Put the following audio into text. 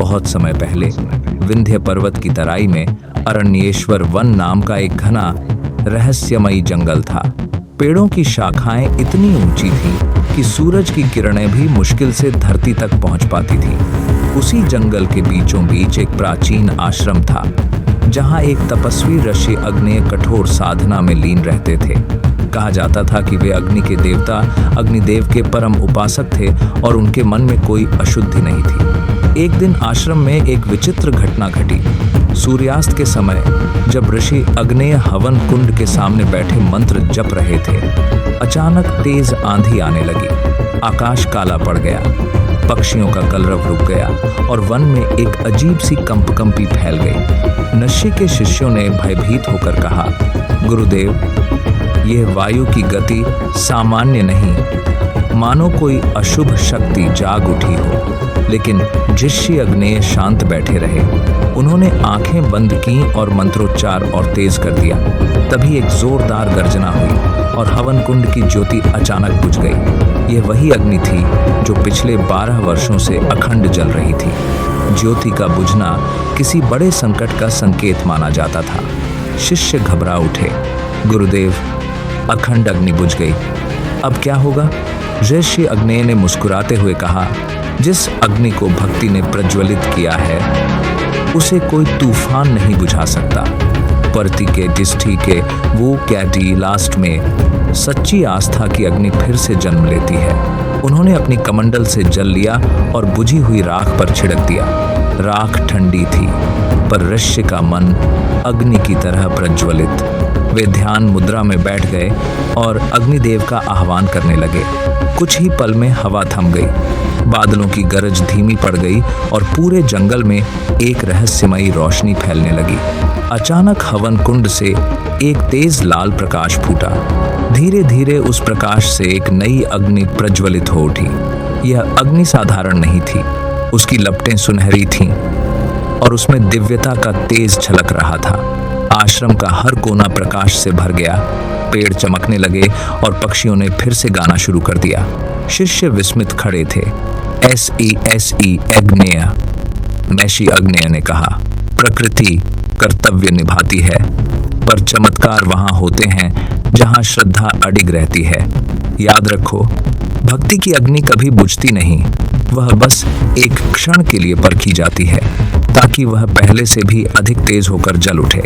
बहुत समय पहले विंध्य पर्वत की तराई में अरण्येश्वर वन नाम का एक घना रहस्यमयी जंगल था। पेड़ों की शाखाएं इतनी ऊंची थीं कि सूरज की किरणें भी मुश्किल से धरती तक पहुंच पाती थीं। उसी जंगल के बीचों बीच एक प्राचीन आश्रम था, जहां एक तपस्वी ऋषि अग्नेय कठोर साधना में लीन रहते थे। कहा जाता था कि वे अग्नि के देवता अग्निदेव के परम उपासक थे और उनके मन में कोई अशुद्धि नहीं थी। एक दिन आश्रम में एक विचित्र घटना घटी। सूर्यास्त के समय जब ऋषि अग्नेय हवन कुंड के सामने बैठे मंत्र जप रहे थे, अचानक तेज आंधी आने लगी। आकाश काला पड़ गया, पक्षियों का कलरव रुक गया और वन में एक अजीब सी कंपकंपी फैल गई। ऋषि के शिष्यों ने भयभीत होकर कहा, गुरुदेव, यह वायु की गति सामान्य नहीं, मानो कोई अशुभ शक्ति जाग उठी हो। लेकिन ऋषि अग्नेय शांत बैठे रहे। उन्होंने आंखें बंद की और मंत्रोच्चार और तेज कर दिया। तभी एक जोरदार गर्जना हुई और हवन कुंड की ज्योति अचानक बुझ गई। यह वही अग्नि थी जो पिछले 12 वर्षों से अखंड जल रही थी। ज्योति का बुझना किसी बड़े संकट का संकेत माना जाता था। शिष्य घबरा उठे, गुरुदेव, अखंड अग्नि बुझ गई, अब क्या होगा? ऋषि अग्नेय ने मुस्कुराते हुए कहा, जिस अग्नि को भक्ति ने प्रज्वलित किया है उसे कोई तूफान नहीं बुझा सकता। परति के डिष्ठी के वो कैटी लास्ट में सच्ची आस्था की अग्नि फिर से जन्म लेती है। उन्होंने अपनी कमंडल से जल लिया और बुझी हुई राख पर छिड़क दिया। राख ठंडी थी, पर ऋषि का मन अग्नि की तरह प्रज्वलित। वे ध्यान मुद्रा में बैठ गए और अग्निदेव का आह्वान करने लगे। कुछ ही पल में हवा थम गई, बादलों की गरज धीमी पड़ गई और पूरे जंगल में एक रहस्यमयी रोशनी फैलने लगी। अचानक हवन कुंड से एक तेज लाल प्रकाश फूटा। धीरे धीरे उस प्रकाश से एक नई अग्नि प्रज्वलित हो उठी। यह अग्नि साधारण नहीं थी, उसकी लपटें सुनहरी थीं और उसमें दिव्यता का तेज झलक रहा था। आश्रम का हर कोना प्रकाश से भर गया। पेड़ चमकने लगे और पक्षियों ने फिर से गाना शुरू कर दिया। शिष्य विस्मित खड़े थे। एस अग्नेय, महर्षि अग्नेय ने कहा, प्रकृति कर्तव्य निभाती है, पर चमत्कार वहां होते हैं जहां श्रद्धा अडिग रहती है। याद रखो, भक्ति की अग्नि कभी बुझती नहीं, वह बस एक क्षण के लिए परखी जाती है, ताकि वह पहले से भी अधिक तेज होकर जल उठे।